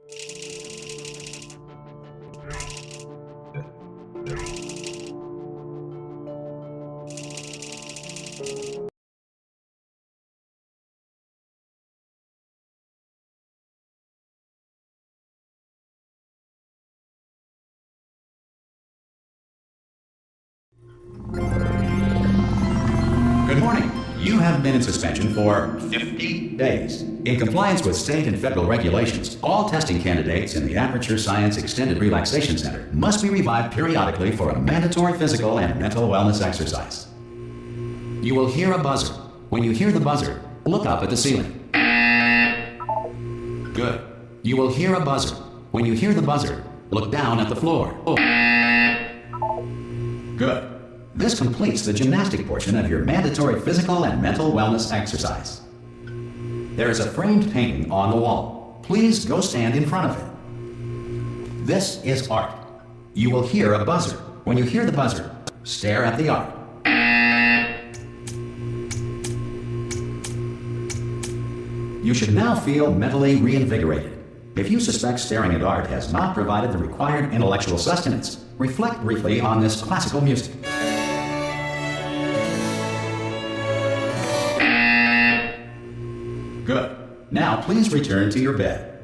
Good morning. You have been in suspension for 50 days. In compliance with state and federal regulations, all testing candidates in the Aperture Science Extended Relaxation Center must be revived periodically for a mandatory physical and mental wellness exercise. You will hear a buzzer. When you hear the buzzer, look up at the ceiling. Good. You will hear a buzzer. When you hear the buzzer, look down at the floor. Good. This completes the gymnastic portion of your mandatory physical and mental wellness exercise. There is a framed painting on the wall. Please go stand in front of it. This is art. You will hear a buzzer. When you hear the buzzer, stare at the art. You should now feel mentally reinvigorated. If you suspect staring at art has not provided the required intellectual sustenance, reflect briefly on this classical music. Good. Now please return to your bed.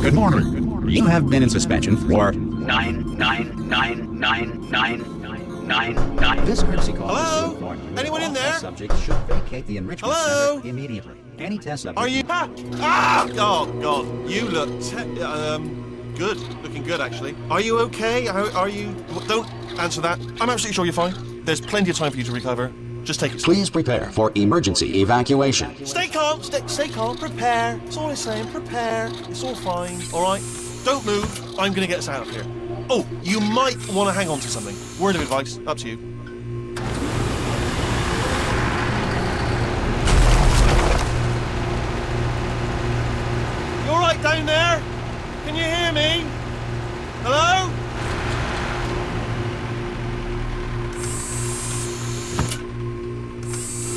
Good morning. You have been in suspension for 9999999. This courtesy call is to inform you Anyone in all there? test subjects should vacate the enrichment center immediately. Any test subject. Are you? Oh God! You look good. Looking good, actually. Are you okay? Are you? Don't answer that. I'm absolutely sure you're fine. There's plenty of time for you to recover. Just take it. Please prepare for emergency evacuation. Stay calm. Stay calm. Prepare. That's all I'm saying. Prepare. It's all fine. All right. Don't move. I'm gonna get us out of here. Oh, you might want to hang on to something. Word of advice. Up to you. You all right down there? Can you hear me? Hello?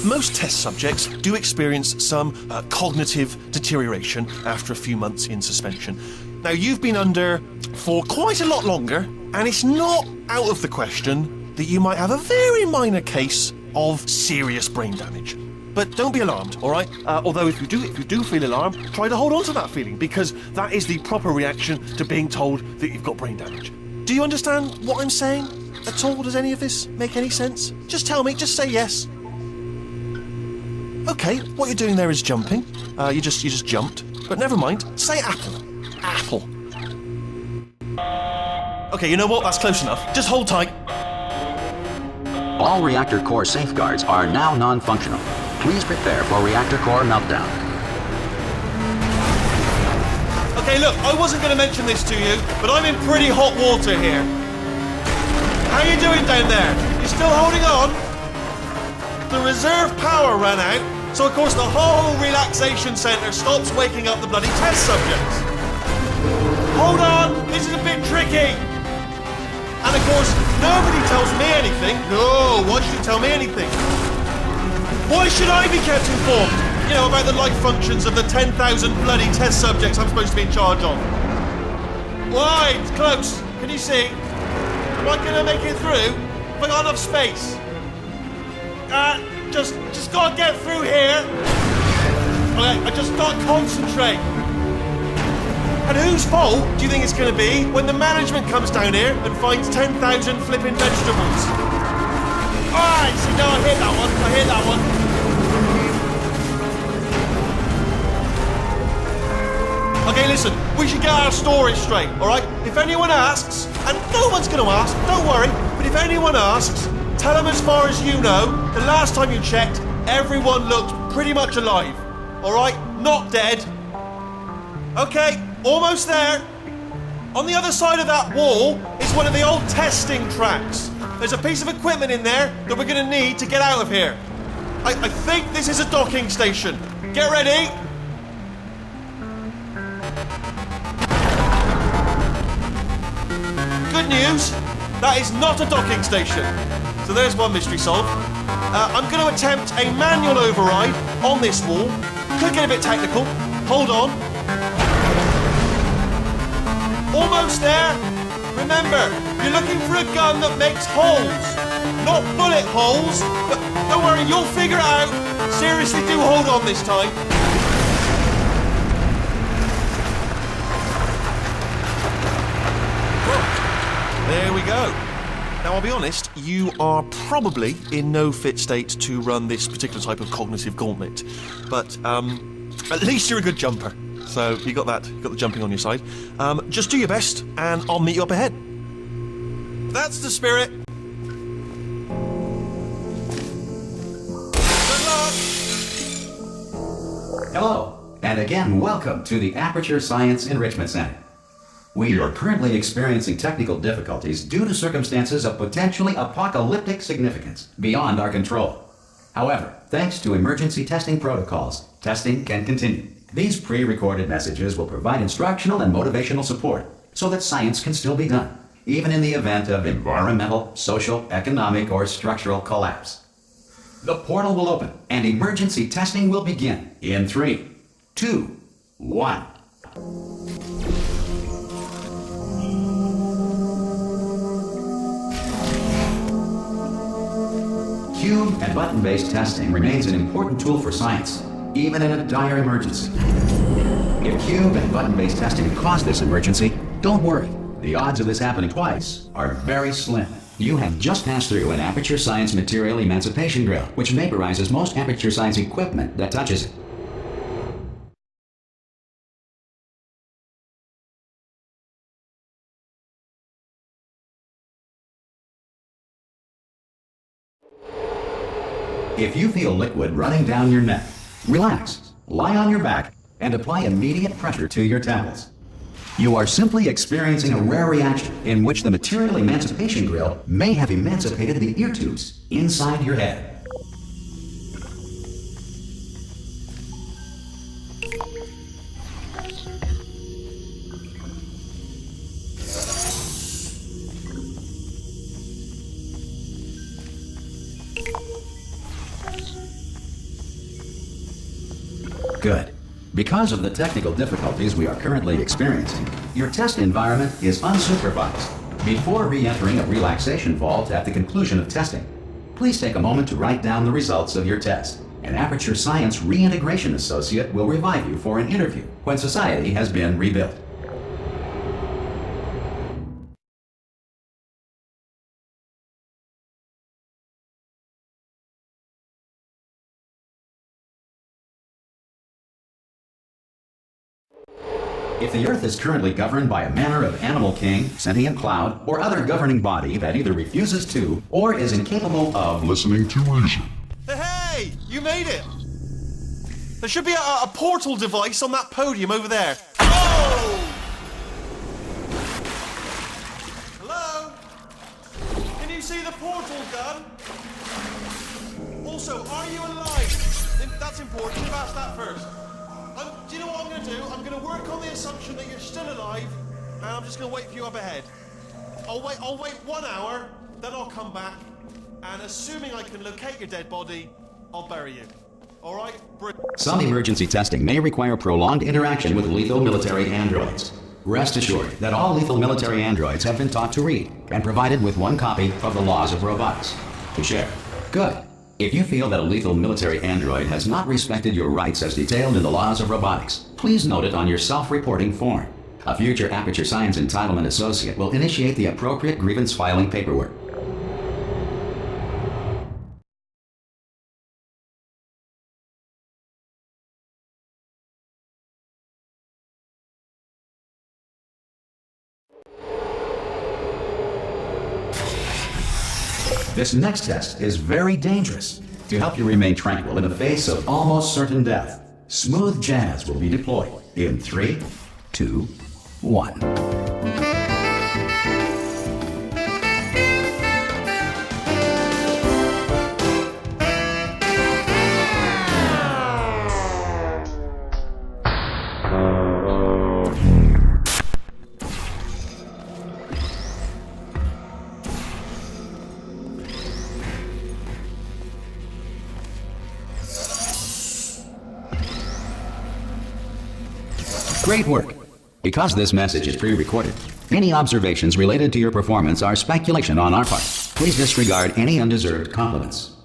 Most test subjects do experience some cognitive deterioration after a few months in suspension. Now, you've been under for quite a lot longer, and it's not out of the question that you might have a very minor case of serious brain damage. But don't be alarmed, all right? Although if you do feel alarmed, try to hold on to that feeling, because that is the proper reaction to being told that you've got brain damage. Do you understand what I'm saying at all? Does any of this make any sense? Just tell me, just say yes. Okay, what you're doing there is jumping. You just jumped. But never mind, say apple. Apple. Okay, you know what? That's close enough. Just hold tight. All reactor core safeguards are now non-functional. Please prepare for reactor core meltdown. Okay, look, I wasn't going to mention this to you, but I'm in pretty hot water here. How you doing down there? You still holding on? The reserve power ran out, so of course the whole relaxation centre stops waking up the bloody test subjects. Hold on, this is a bit tricky. And of course, nobody tells me anything. No, why should you tell me anything? Why should I be kept informed? You know, about the life functions of the 10,000 bloody test subjects I'm supposed to be in charge of. Why? It's close. Can you see? Am I gonna make it through? Have I got enough space? Just gotta get through here. Okay, I just gotta concentrate. And whose fault do you think it's gonna be when the management comes down here and finds 10,000 flipping vegetables? Alright, see, no, I hit that one. Okay, listen, we should get our story straight, alright? If anyone asks, and no one's gonna ask, don't worry, but if anyone asks, tell them as far as you know, the last time you checked, everyone looked pretty much alive. Alright? Not dead. Okay, almost there. On the other side of that wall is one of the old testing tracks. There's a piece of equipment in there that we're gonna need to get out of here. I think this is a docking station. Get ready. Good news, that is not a docking station. So So there's one mystery solved. I'm going to attempt a manual override on this wall. Could get a bit technical. Hold on. Almost there. Remember, you're looking for a gun that makes holes, not bullet holes. But don't worry, you'll figure it out. Seriously, do hold on this time. There we go. Now, I'll be honest, you are probably in no fit state to run this particular type of cognitive gauntlet. But at least you're a good jumper. So you got that, you got the jumping on your side. Just do your best, and I'll meet you up ahead. That's the spirit. Good luck. Hello, and again, welcome to the Aperture Science Enrichment Center. We are currently experiencing technical difficulties due to circumstances of potentially apocalyptic significance beyond our control. However, thanks to emergency testing protocols, testing can continue. These pre-recorded messages will provide instructional and motivational support so that science can still be done, even in the event of environmental, social, economic, or structural collapse. The portal will open and emergency testing will begin in 3, 2, 1. Cube and button-based testing remains an important tool for science, even in a dire emergency. If cube and button-based testing caused this emergency, don't worry. The odds of this happening twice are very slim. You have just passed through an Aperture Science Material Emancipation Drill, which vaporizes most Aperture Science equipment that touches it. If you feel liquid running down your neck, relax, lie on your back, and apply immediate pressure to your temples. You are simply experiencing a rare reaction in which the Material Emancipation Grill may have emancipated the ear tubes inside your head. Good. Because of the technical difficulties we are currently experiencing, your test environment is unsupervised. Before re-entering a relaxation vault at the conclusion of testing, please take a moment to write down the results of your test. An Aperture Science Reintegration Associate will revive you for an interview when society has been rebuilt. If the Earth is currently governed by a manner of animal king, sentient cloud, or other governing body that either refuses to or is incapable of listening to reason. Hey, you made it! There should be a portal device on that podium over there. Oh! Hello? Can you see the portal gun? Also, are you alive? That's important. You've asked that first. Do you know what I'm going to do? I'm going to work on the assumption that you're still alive, and I'm just going to wait for you up ahead. I'll wait 1 hour, then I'll come back, and assuming I can locate your dead body, I'll bury you. All right? Some emergency testing may require prolonged interaction with lethal military androids. Rest assured that all lethal military androids have been taught to read and provided with 1 copy of the Laws of Robotics to share. Good. If you feel that a lethal military android has not respected your rights as detailed in the Laws of Robotics, please note it on your self-reporting form. A future Aperture Science Entitlement Associate will initiate the appropriate grievance filing paperwork. This next test is very dangerous. To help you remain tranquil in the face of almost certain death, smooth jazz will be deployed in 3, 2, 1. Great work. Because this message is pre-recorded, any observations related to your performance are speculation on our part. Please disregard any undeserved compliments.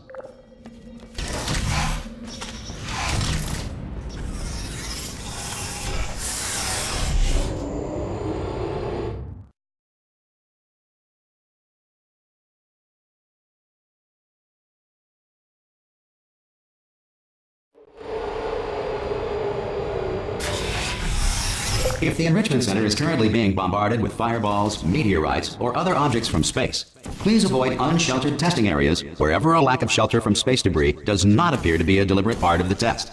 If the Enrichment Center is currently being bombarded with fireballs, meteorites, or other objects from space, please avoid unsheltered testing areas wherever a lack of shelter from space debris does not appear to be a deliberate part of the test.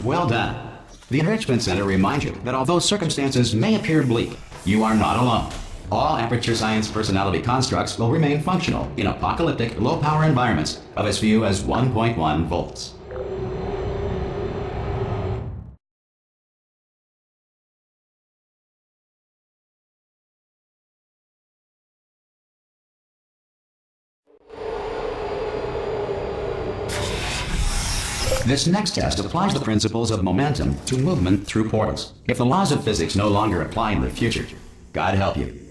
Well done. The Enrichment Center reminds you that although circumstances may appear bleak, you are not alone. All Aperture Science personality constructs will remain functional in apocalyptic, low-power environments of as few as 1.1 volts. This next test applies the principles of momentum to movement through portals. If the laws of physics no longer apply in the future, God help you.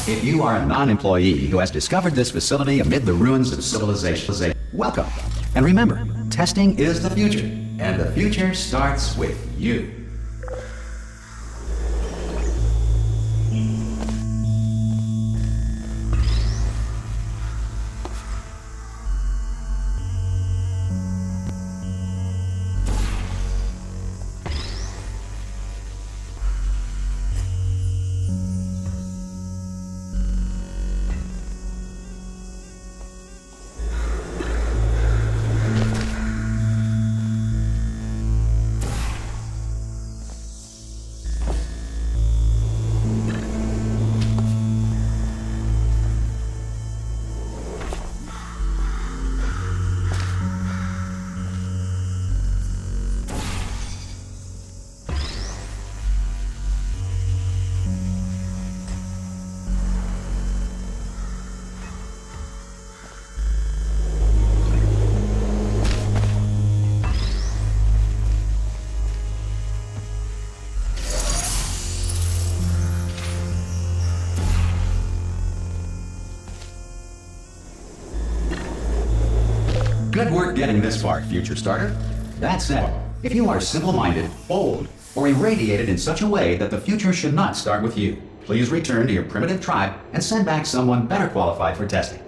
If you are a non-employee who has discovered this facility amid the ruins of civilization, welcome. And remember, testing is the future, and the future starts with you. Good work getting this far, future starter. That said, if you are simple-minded, bold, or irradiated in such a way that the future should not start with you, please return to your primitive tribe and send back someone better qualified for testing.